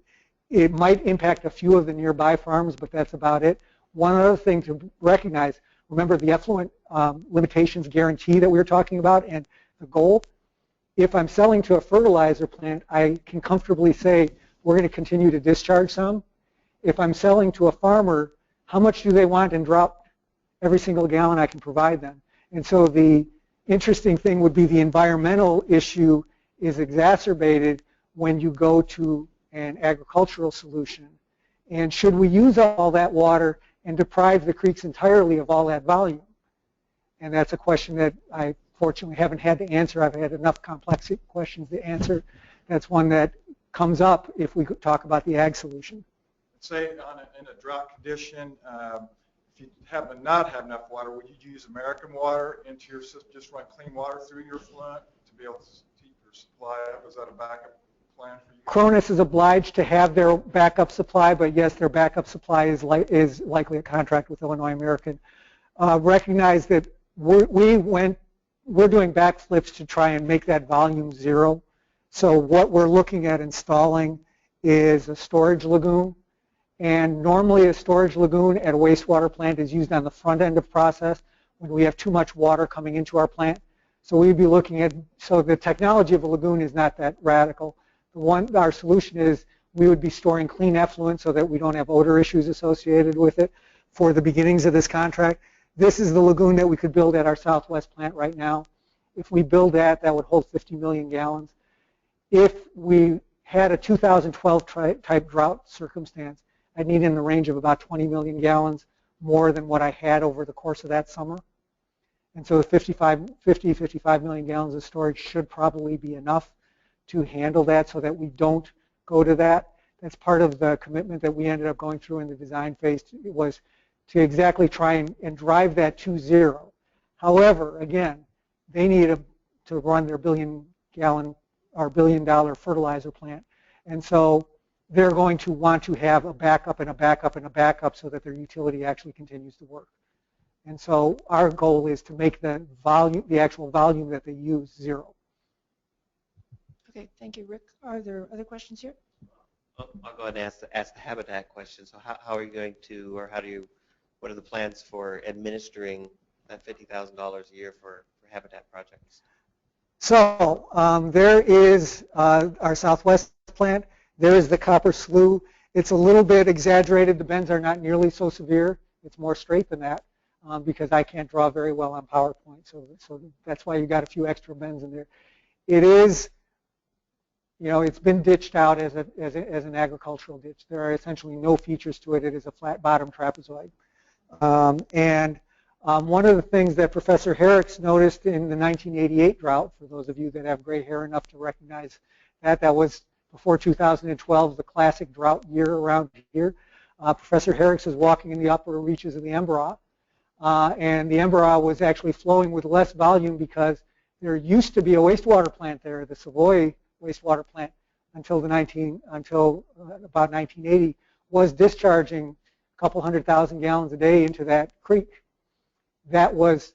it might impact a few of the nearby farms, but that's about it. One other thing to recognize, remember the effluent limitations guarantee that we were talking about and the goal? If I'm selling to a fertilizer plant, I can comfortably say we're going to continue to discharge some. If I'm selling to a farmer, how much do they want and drop every single gallon I can provide them? And so the interesting thing would be the environmental issue is exacerbated when you go to an agricultural solution. And should we use all that water and deprive the creeks entirely of all that volume? And that's a question that I fortunately haven't had to answer. I've had enough complex questions to answer. That's one that comes up if we talk about the ag solution. Say in a drought condition, if you happen to not have enough water, would you use American water into your system, just run clean water through your effluent to be able to keep your supply up? Is that a backup plan for you? Cronus is obliged to have their backup supply, but yes, their backup supply is likely a contract with Illinois American. Recognize that we're doing backflips to try and make that volume zero. So what we're looking at installing is a storage lagoon. And normally a storage lagoon at a wastewater plant is used on the front end of process when we have too much water coming into our plant. So we'd be looking at, so the technology of a lagoon is not that radical. Our solution is we would be storing clean effluent so that we don't have odor issues associated with it for the beginnings of this contract. This is the lagoon that we could build at our Southwest plant right now. If we build that, that would hold 50 million gallons. If we had a 2012 type drought circumstance, I'd need in the range of about 20 million gallons more than what I had over the course of that summer. And so the 55 million gallons of storage should probably be enough to handle that so that we don't go to that. That's part of the commitment that we ended up going through in the design phase. It was to exactly try and drive that to zero. However, again, they need to run their $1 billion fertilizer plant. And so they're going to want to have a backup and a backup and a backup so that their utility actually continues to work. And so our goal is to make the volume, the actual volume that they use, zero. Okay, thank you, Rick. Are there other questions here? I'll go ahead and ask the habitat question. So how are you going to, or what are the plans for administering that $50,000 a year for habitat projects? So there is our Southwest plant. There is the copper slough. It's a little bit exaggerated. The bends are not nearly so severe. It's more straight than that because I can't draw very well on PowerPoint. So that's why you got a few extra bends in there. It is, it's been ditched out as an agricultural ditch. There are essentially no features to it. It is a flat bottom trapezoid. One of the things that Professor Herrick's noticed in the 1988 drought, for those of you that have gray hair enough to recognize that was before 2012, the classic drought year around here. Professor Herrick's was walking in the upper reaches of the Embera, and the Embera was actually flowing with less volume because there used to be a wastewater plant there, the Sewage wastewater plant, until about 1980, was discharging a couple 100,000 gallons a day into that creek. That was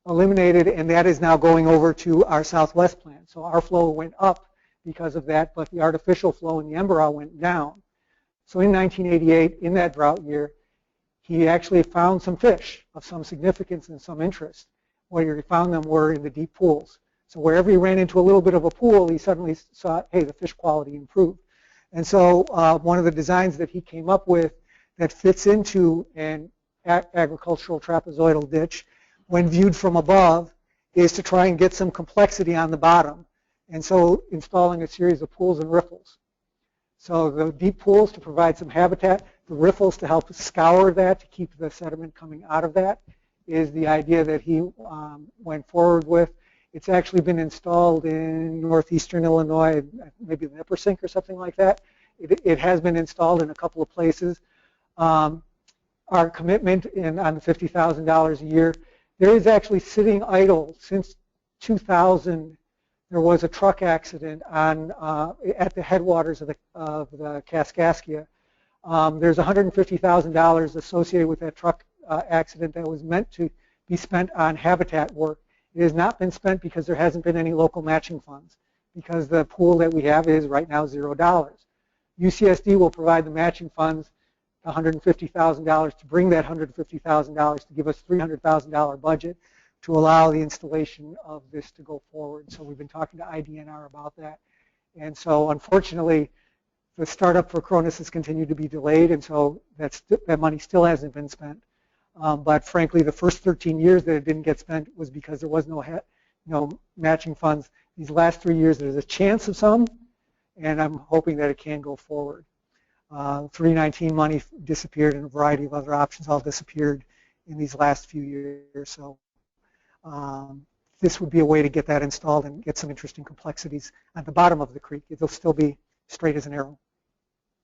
eliminated, and that is now going over to our Southwest plant. So our flow went up because of that, but the artificial flow in the Embera went down. So in 1988, in that drought year, he actually found some fish of some significance and some interest. Where he found them were in the deep pools. So wherever he ran into a little bit of a pool, he suddenly saw, hey, the fish quality improved. And so one of the designs that he came up with that fits into an agricultural trapezoidal ditch, when viewed from above, is to try and get some complexity on the bottom. And so installing a series of pools and riffles. So the deep pools to provide some habitat, the riffles to help scour that, to keep the sediment coming out of that, is the idea that he went forward with. It's actually been installed in northeastern Illinois, maybe the Nippersink or something like that. It has been installed in a couple of places. Our commitment on the $50,000 a year, there is actually sitting idle since 2000. There was a truck accident at the headwaters of the Kaskaskia. There's $150,000 associated with that truck accident that was meant to be spent on habitat work. It has not been spent because there hasn't been any local matching funds, because the pool that we have is right now $0. UCSD will provide the matching funds, $150,000, to bring that $150,000 to give us $300,000 budget to allow the installation of this to go forward. So we've been talking to IDNR about that. And so unfortunately, the startup for Cronus has continued to be delayed, and so that money still hasn't been spent. But frankly, the first 13 years that it didn't get spent was because there was no matching funds. These last 3 years, there's a chance of some, and I'm hoping that it can go forward. 319 money disappeared, and a variety of other options all disappeared in these last few years. So this would be a way to get that installed and get some interesting complexities at the bottom of the creek. It'll still be straight as an arrow.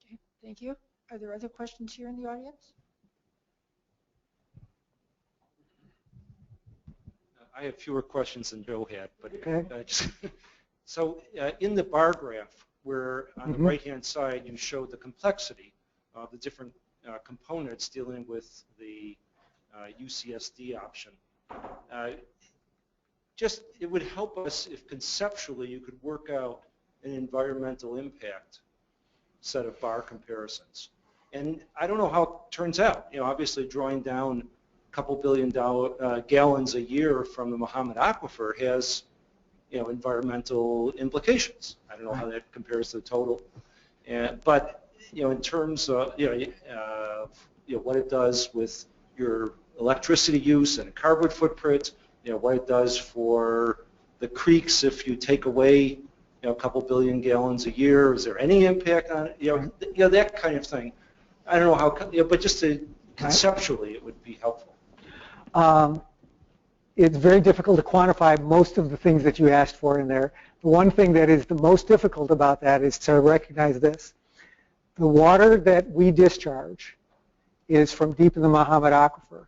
Okay, thank you. Are there other questions here in the audience? I have fewer questions than Joe had, but Okay. So in the bar graph, where on the right-hand side you showed the complexity of the different components dealing with the UCSD option, it would help us if conceptually you could work out an environmental impact set of bar comparisons. And I don't know how it turns out. Obviously drawing down a couple billion gallons a year from the Mahomet Aquifer has, environmental implications. I don't know how that compares to the total. But, in terms of, what it does with your electricity use and carbon footprint, what it does for the creeks if you take away, a couple billion gallons a year. Is there any impact on it? That kind of thing. I don't know how, but just conceptually it would be helpful. It's very difficult to quantify most of the things that you asked for in there. The one thing that is the most difficult about that is to recognize this. The water that we discharge is from deep in the Mahomet Aquifer.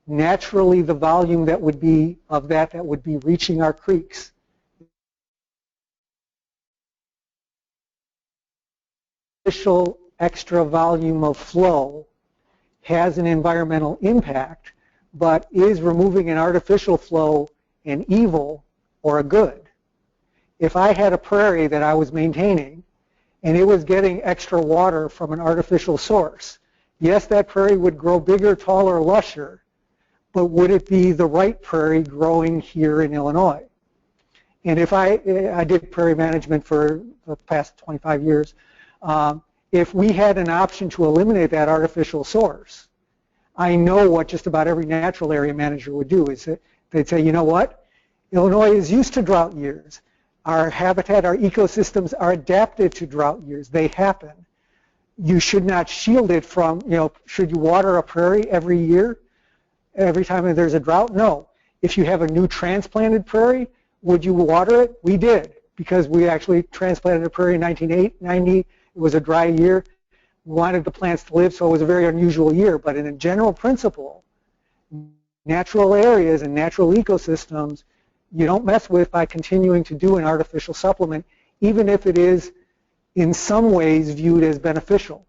Naturally, the volume that would be of that would be reaching our creeks artificial extra volume of flow has an environmental impact, but is removing an artificial flow an evil or a good? If I had a prairie that I was maintaining and it was getting extra water from an artificial source, yes, that prairie would grow bigger, taller, lusher, but would it be the right prairie growing here in Illinois? And if I did prairie management for the past 25 years, if we had an option to eliminate that artificial source, I know what just about every natural area manager would do is that they'd say, you know what, Illinois is used to drought years. Our habitat, our ecosystems are adapted to drought years. They happen. You should not shield it from, should you water a prairie every year, every time there's a drought? No. If you have a new transplanted prairie, would you water it? We did, because we actually transplanted a prairie in 1990. It was a dry year. We wanted the plants to live, so it was a very unusual year. But in a general principle, natural areas and natural ecosystems you don't mess with by continuing to do an artificial supplement, even if it is in some ways viewed as beneficial.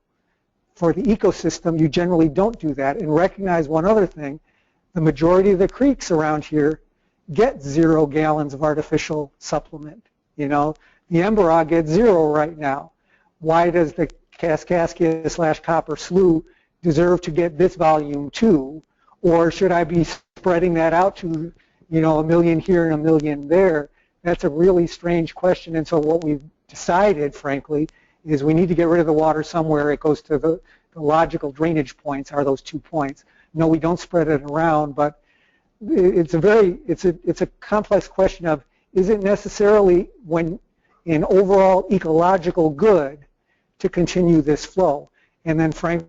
For the ecosystem, you generally don't do that. And recognize one other thing, the majority of the creeks around here get 0 gallons of artificial supplement. The Embera gets 0 right now. Why does the Kaskaskia/Copper Slough deserve to get this volume too? Or should I be spreading that out to, a million here and a million there? That's a really strange question. And so what we've decided, frankly, is we need to get rid of the water somewhere. It goes to the logical drainage points are those 2 points. No, we don't spread it around, but it's a complex question of, is it necessarily an overall ecological good to continue this flow? And then frankly,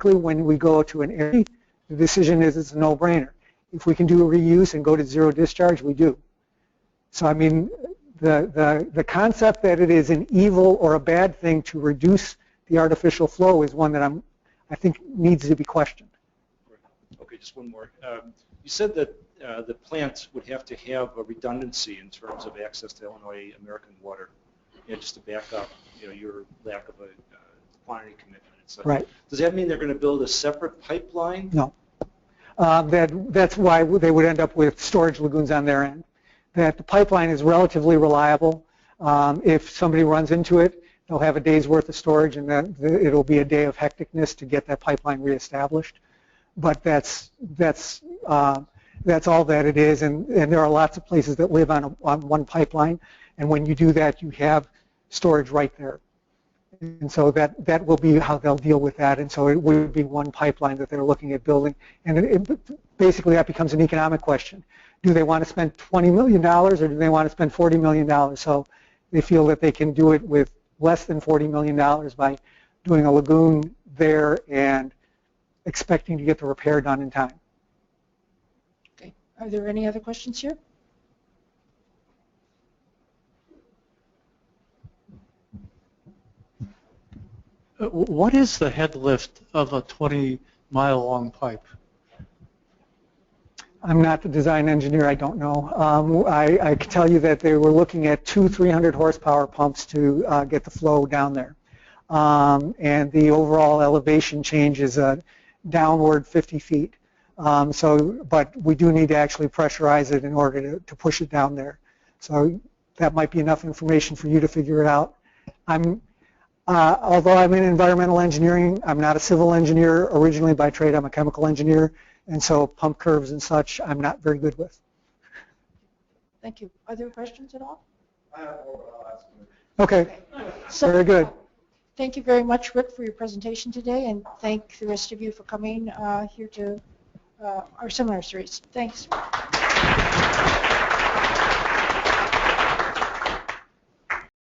when we go to an area, the decision is it's a no-brainer. If we can do a reuse and go to 0 discharge, we do. So I mean, the concept that it is an evil or a bad thing to reduce the artificial flow is one that I think needs to be questioned. Okay, just one more. You said that the plant would have to have a redundancy in terms of access to Illinois American water. Just to back up, your lack of a quantity commitment. So right. Does that mean they're going to build a separate pipeline? No. That's why they would end up with storage lagoons on their end. That the pipeline is relatively reliable. If somebody runs into it, they'll have a day's worth of storage, and then it'll be a day of hecticness to get that pipeline reestablished. But that's all that it is, and there are lots of places that live on one pipeline, and when you do that, you have storage right there. And so that will be how they'll deal with that, and so it would be one pipeline that they're looking at building. And basically that becomes an economic question. Do they want to spend $20 million or do they want to spend $40 million? So they feel that they can do it with less than $40 million by doing a lagoon there and expecting to get the repair done in time. Okay. Are there any other questions here? What is the head lift of a 20-mile-long pipe? I'm not the design engineer. I don't know. I can tell you that they were looking at 2 300 horsepower pumps to get the flow down there. And the overall elevation change is downward 50 feet. But we do need to actually pressurize it in order to push it down there. So that might be enough information for you to figure it out. Although I'm in environmental engineering, I'm not a civil engineer originally by trade. I'm a chemical engineer, and so pump curves and such I'm not very good with. Thank you. Are there questions at all? I have more, but I'll ask them. Okay. So, very good. Thank you very much, Rick, for your presentation today, and thank the rest of you for coming here to our seminar series. Thanks.